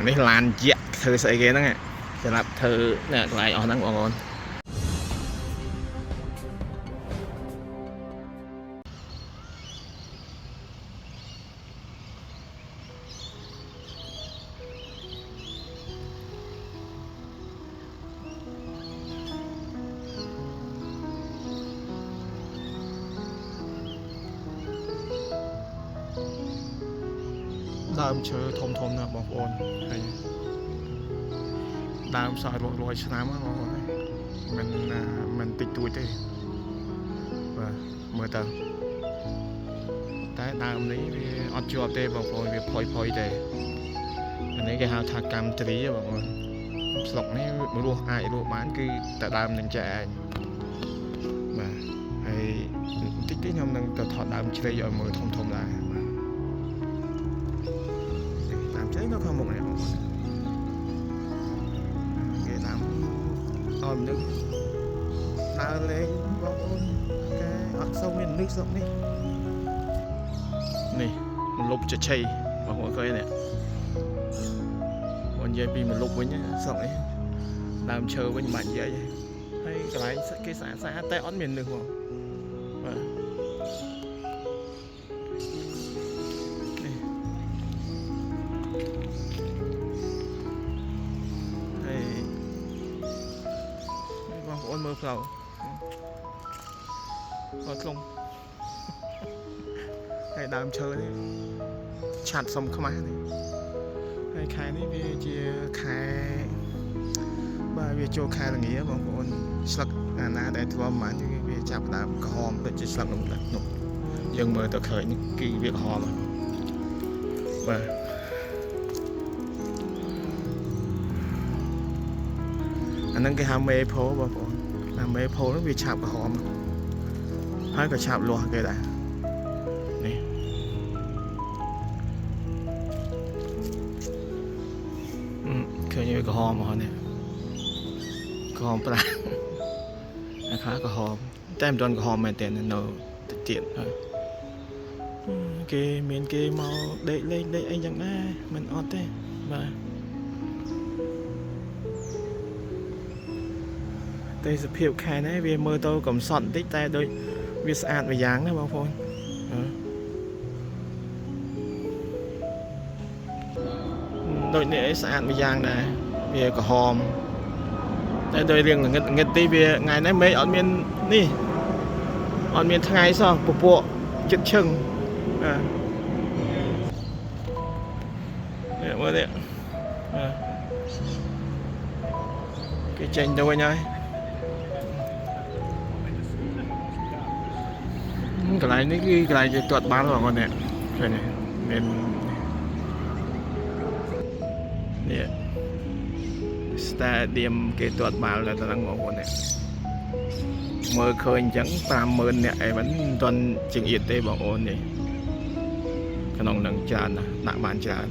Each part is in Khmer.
នេះឡានជាក់ធ្វើស្អីគេហ្នឹងសម្រាប់ធ្វើកន្លែងអស់ហ្នឹងបងប្អូនដើមឈើធំណាស់បងប្អូនហើយដើមសោះ100ឆ្នាំបងប្អូនមិនតិចតួចទេបាទមើលទៅតែដើមនេះវាអត់ជាប់ទេបងប្អូនវាផុយទេអានេះគេហៅថាកម្មទ្រីបងប្អូនស្លុកនេះរស់អាចរស់បានគឺតែដើមនឹងចែឯងបាទហើយតិចខ្ញុំនឹងទៅថតដើមជ្រៃឲ្យមើលធំដែរដើមជ្រៃនៅខាងមុខនេះបងប្អូនគេដើមឲ្យមនុស្សដើរលេងបងប្អូនគេអត់សូវមានមនុស្សស្រុកនេះមលុបជឆៃបងប្អូនឃើញនេះបងនិយាយពីមលុបវិញស្រុកនេះដើមឈើវិញមិនបាច់និយាយហើយកន្លែងគេស្អាតតែអត់មានមនុស្សបងបាទបងប្អូនមើលផ្លូវអត់ខ្លងហើយដើមឈើនេះឆាត់សុំខ្មាស់នេះហើយខែនេះវាជាខែបាទវាចូលខែល្ងាបងប្អូនស្លឹកអាណាដែលធ្លាប់មិនវាចាប់ដើមក្រហមដូចជាស្លឹកនោះយើងមើលទៅឃើញគឺវាក្រហមបាទអាហ្នឹងគេហៅមេផូបងប្អូនអាមេផូនោះវាឆាប់ក្រហមហើយក៏ឆាប់លាស់គេដែរនេះឃើញវាក្រហមហ្មងនេះក្រហមប្រាំអាខ្លះក្រហមតែមិនទាន់ក្រហមមែនទេនៅទៀតហើយគេមានគេមកដេកលេងអីចឹងដែរមិនអត់ទេបាទទេសភាពខែនេះវាមើលទៅកំសត់បន្តិចតែដូចវាស្អាតមួយយ៉ាងណាបងប្អូនដូចនេះឯងស្អាតមួយយ៉ាងដែរវាក្រហមតែដោយរៀងងឹតទីវាថ្ងៃនេះមេឃអត់មាននេះអត់មានថ្ងៃសោះពពកចិត្តឈឹងនេះមើលនេះគេចេញទៅវិញហើយកន្លែងនេះគឺកន្លែងគេទាត់បាល់បងប្អូននេះឃើញមាននេះ stadium គេទាត់បាល់នៅទៅហ្នឹងបងប្អូននេះមើលឃើញអញ្ចឹង 50000 នាក់ឯងមិនទាន់ជាងអៀតទេបងប្អូននេះក្នុងនឹងច្រើនណាស់ដាក់បានច្រើន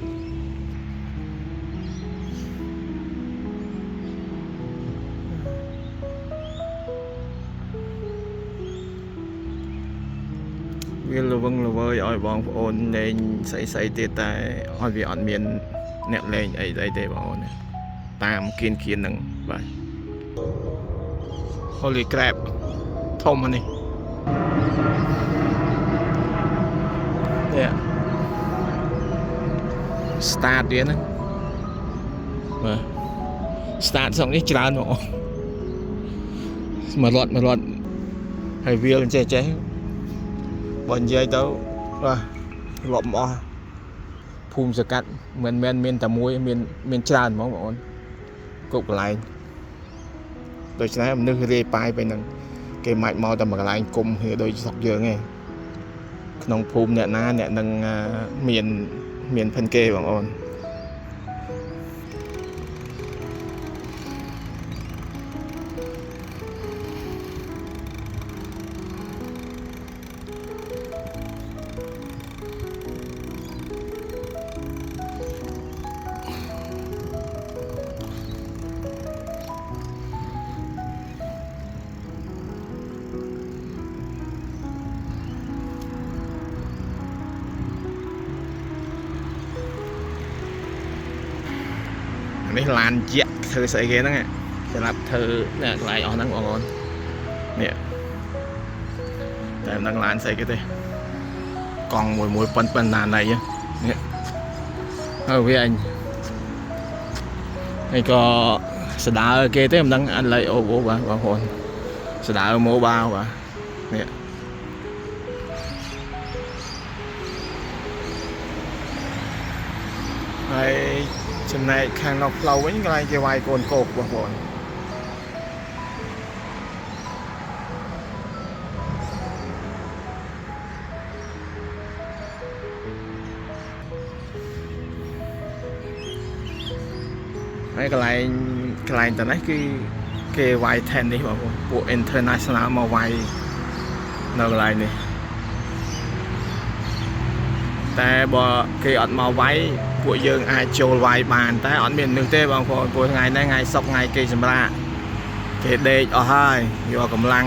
វាល្វឹងល្វើយឲ្យបងប្អូនលេងស្អីទៀតតែឲ្យវាអត់មានអ្នកលេងអីទេបងប្អូនតាមគៀនហ្នឹងបាទ Holy crab ធំនេះstart ទៀតណាបាទ start ស្រុកនេះច្រើនបងប្អូនមករត់ហើយវាចេះបើនិយាយទៅបាទលប់មកអស់ភូមិសកាត់មិនមែនមានតែមួយមានច្រើនហ្មងបងប្អូនគ្រប់កន្លែងដូច្នេះមនុស្សរាយប៉ាយไปនឹងគេម៉ាច់មកតែមួយកន្លែងគុំគឺដូចស្រុកយើងឯងក្នុងភូមិអ្នកណាអ្នកនឹងមានភិនគេបងប្អូន នេះឡានជាក់ធ្វើស្អីគេហ្នឹងសម្រាប់ធ្វើនេះកន្លែងអស់ហ្នឹងបងប្អូននេះតែមិនដឹងឡានស្អីគេទេកង់មួយប៉ុណ្ណាណៃនេះហើយវាអញហើយក៏ស្ដារគេទេមិនដឹងអត់ឡើយអូបាទបងប្អូនស្ដារម៉ូបាល់បាទនេះហើយចំណែកខាងនៅផ្លូវវិញកន្លែងគេវាយកូនគោកបងប្អូនហើយកន្លែងតនេះគឺគេវាយ tennis បងប្អូនពួក international មកវាយនៅកន្លែងនេះតែបើគេអត់មកវាយពួកយើងអាចចូលវាយបានតែអត់មាននឹងទេបងប្អូនព្រោះថ្ងៃនេះថ្ងៃសុក្រថ្ងៃគេសម្រាកគេដេកអស់ហើយយកកម្លាំង